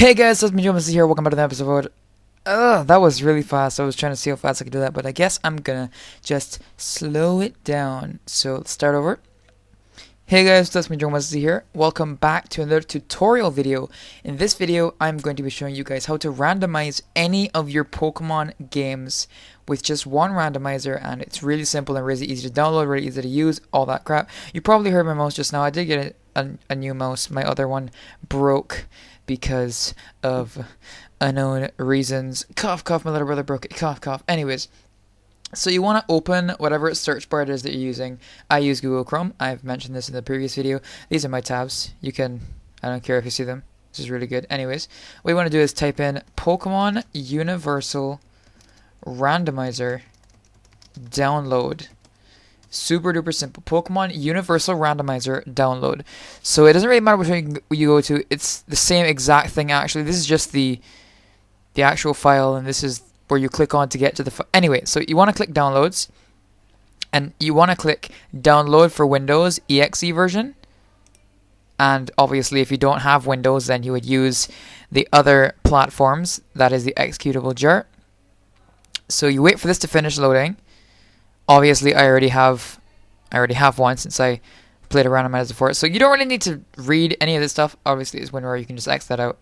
Hey guys, it's me, Jonas here. Welcome back to the episode. That was really fast. I was trying to see how fast I could do that, but I guess I'm gonna just slow it down. So let's start over. Hey guys, it's me, Jonas here. Welcome back to another tutorial video. In this video, I'm going to be showing you guys how to randomize any of your Pokemon games with just one randomizer, and it's really simple and really easy to download, really easy to use, all that crap. You probably heard my mouse just now. I did get a new mouse. My other one broke because of unknown reasons. Cough, cough, my little brother broke it. Cough, cough. Anyways, so you want to open whatever search bar it is that you're using. I use Google Chrome. I've mentioned this in the previous video. These are my tabs. You can, I don't care if you see them. This is really good. Anyways, what you want to do is type in Pokemon Universal Randomizer download. Super duper simple. Pokemon Universal Randomizer download. So it doesn't really matter which one you go to. It's the same exact thing actually. This is just the actual file, and this is where you click on to get to the file. Anyway, so you want to click downloads, and you want to click download for Windows exe version. And obviously if you don't have Windows, then you would use the other platforms. That is the executable jar. So you wait for this to finish loading. Obviously, I already have one since I played a randomizer for it. So you don't really need to read any of this stuff. Obviously, it's WinRAR. You can just X that out.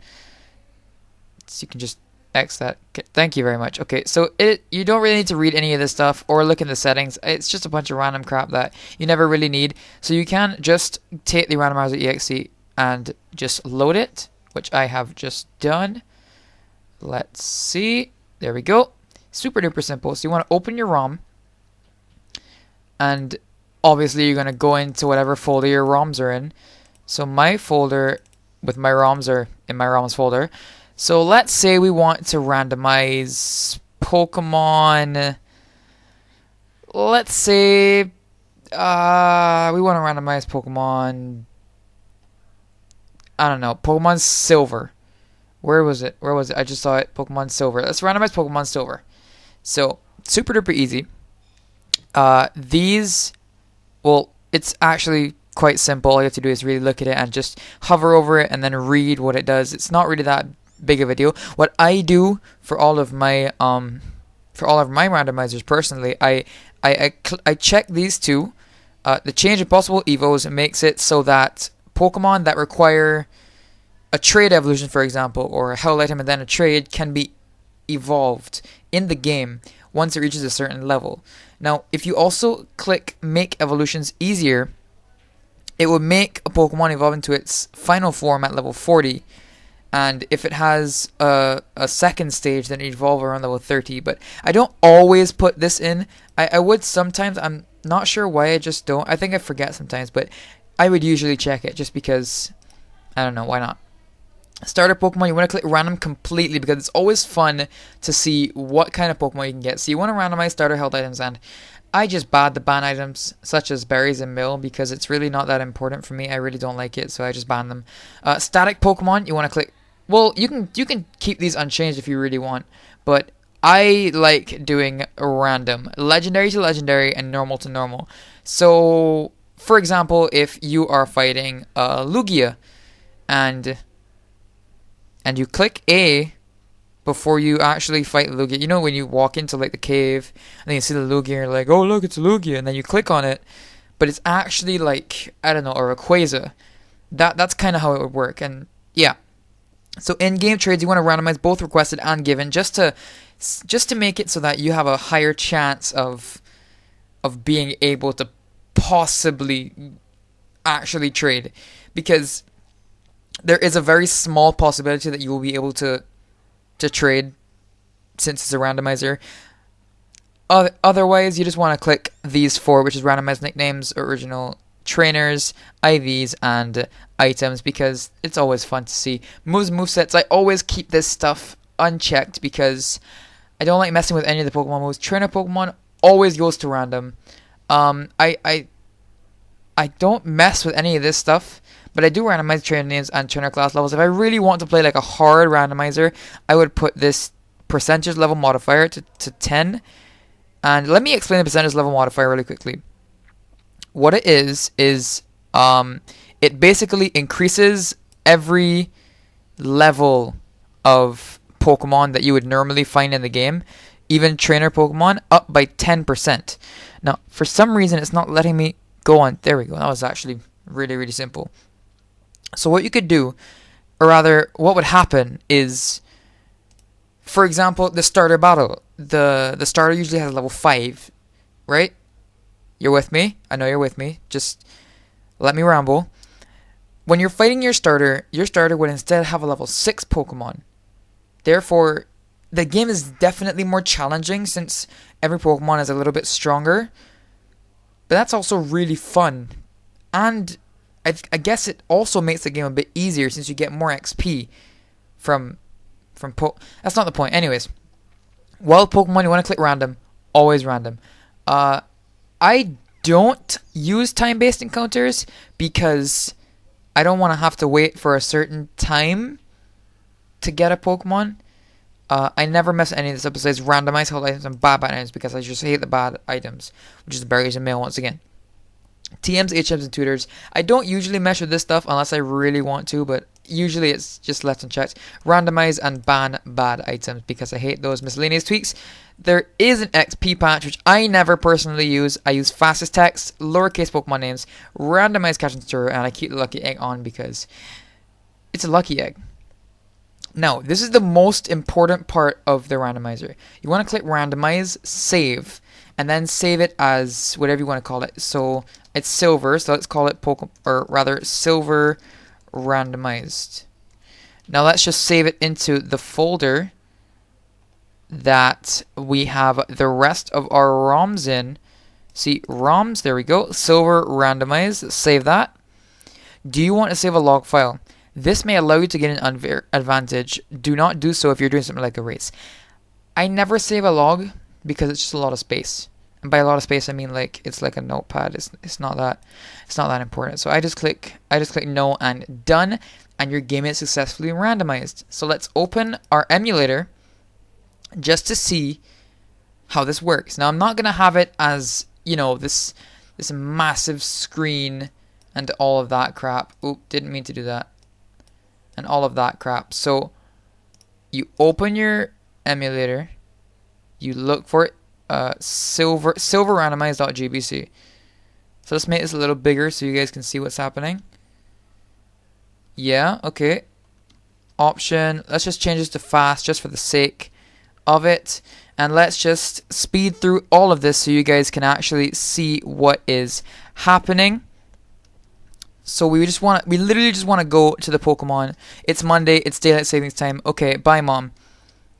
So you can just X that. Okay, thank you very much. Okay, so you don't really need to read any of this stuff or look in the settings. It's just a bunch of random crap that you never really need. So you can just take the randomizer exe and just load it, which I have just done. Let's see. There we go. Super duper simple. So you want to open your ROM. And obviously you're going to go into whatever folder your ROMs are in. So my folder with my ROMs are in my ROMs folder. So let's say we want to randomize Pokemon. Let's say we want to randomize Pokemon. I don't know. Pokemon Silver. Where was it? I just saw it. Pokemon Silver. Let's randomize Pokemon Silver. So super duper easy. It's actually quite simple. All you have to do is really look at it and just hover over it and then read what it does. It's not really that big of a deal. What I do for all of my randomizers personally, I check these two. The change of possible evos makes it so that Pokemon that require a trade evolution, for example, or a held item and then a trade, can be evolved in the game once it reaches a certain level. Now, if you also click Make Evolutions Easier, it will make a Pokemon evolve into its final form at level 40. And if it has a second stage, then it evolve around level 30. But I don't always put this in. I would sometimes. I'm not sure why I just don't. I think I forget sometimes, but I would usually check it just because, I don't know, why not? Starter Pokemon, you want to click random completely because it's always fun to see what kind of Pokemon you can get. So you want to randomize starter held items, and I just ban the ban items such as berries and mill because it's really not that important for me. I really don't like it, so I just ban them. Static Pokemon, you want to click. Well, you can keep these unchanged if you really want, but I like doing random, legendary to legendary, and normal to normal. So, for example, if you are fighting Lugia, and you click A before you actually fight Lugia. You know when you walk into like the cave and then you see the Lugia and you're like, oh look, it's a Lugia, and then you click on it, but it's actually like, I don't know, a Rayquaza. That's kind of how it would work. And yeah. So in game trades you want to randomize both requested and given just to make it so that you have a higher chance of being able to possibly actually trade, because there is a very small possibility that you will be able to trade since it's a randomizer. Otherwise, you just want to click these four, which is randomized nicknames, original trainers, IVs, and items, because it's always fun to see. Moves, movesets, I always keep this stuff unchecked because I don't like messing with any of the Pokemon moves. Trainer Pokemon always goes to random. I don't mess with any of this stuff. But I do randomize trainer names and trainer class levels. If I really want to play like a hard randomizer, I would put this percentage level modifier to 10. And let me explain the percentage level modifier really quickly. What it is it basically increases every level of Pokemon that you would normally find in the game, even trainer Pokemon, up by 10%. Now, for some reason, it's not letting me go on. There we go. That was actually really, really simple. So what you could do, or rather, what would happen is, for example, the starter battle. The starter usually has level 5, right? You're with me? I know you're with me. Just let me ramble. When you're fighting your starter would instead have a level 6 Pokemon. Therefore, the game is definitely more challenging since every Pokemon is a little bit stronger. But that's also really fun. And I guess it also makes the game a bit easier since you get more XP from that's not the point. Anyways, wild Pokemon, you want to click random. Always random. I don't use time-based encounters because I don't want to have to wait for a certain time to get a Pokemon. I never mess with any of this up besides randomize hold items and bad items because I just hate the bad items, which is the berries and mail once again. TMs, HMs, and tutors. I don't usually mess with this stuff unless I really want to, but usually it's just left unchecked. Randomize and ban bad items because I hate those miscellaneous tweaks. There is an XP patch which I never personally use. I use fastest text, lowercase Pokemon names, randomize catch and tutor, and I keep the lucky egg on because it's a lucky egg. Now, this is the most important part of the randomizer. You want to click randomize, save, and then save it as whatever you want to call it. So it's silver, so let's call it silver randomized. Now let's just save it into the folder that we have the rest of our ROMs in. See, ROMs, there we go, silver randomized, save that. Do you want to save a log file? This may allow you to get an advantage. Do not do so if you're doing something like a race. I never save a log because it's just a lot of space. And by a lot of space, I mean like it's like a notepad. It's not that important. So I just click no and done, and your game is successfully randomized. So let's open our emulator just to see how this works. Now I'm not gonna have it as, you know, this massive screen and all of that crap. Oop, didn't mean to do that. And all of that crap. So you open your emulator, you look for silver randomize.gbc. So let's make this a little bigger so you guys can see what's happening. Yeah, okay. Option, let's just change this to fast just for the sake of it, and let's just speed through all of this so you guys can actually see what is happening. So we literally just want to go to the Pokemon. It's Monday, it's daylight savings time. Okay, bye mom.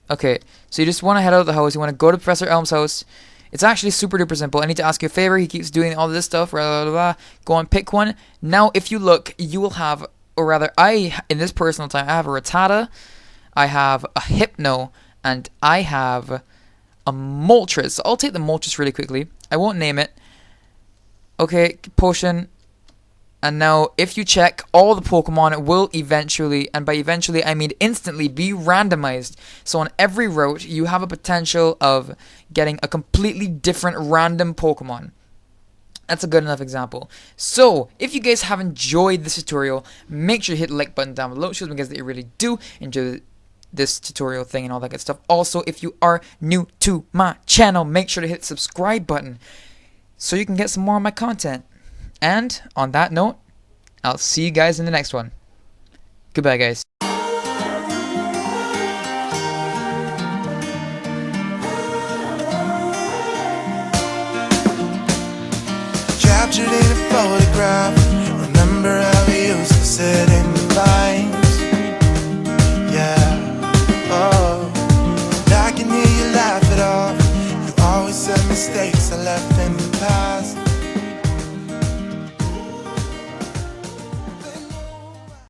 Okay, so you just want to head out of the house. You want to go to Professor Elm's house. It's actually super duper simple. I need to ask you a favor. He keeps doing all this stuff. Blah, blah, blah. Go on, pick one. Now, if you look, you will have, or rather, in this personal time, I have a Rattata, I have a Hypno, and I have a Moltres. So I'll take the Moltres really quickly. I won't name it. Okay, potion. And now, if you check, all the Pokemon will eventually, and by eventually I mean instantly, be randomized. So on every route, you have a potential of getting a completely different random Pokemon. That's a good enough example. So, if you guys have enjoyed this tutorial, make sure you hit the like button down below. It shows me guys that you really do enjoy this tutorial thing and all that good stuff. Also, if you are new to my channel, make sure to hit the subscribe button so you can get some more of my content. And on that note, I'll see you guys in the next one. Goodbye, guys. Captured in a photograph. Remember how we used to sit in the vines. Yeah, oh, I can hear you laugh it off. You always said mistakes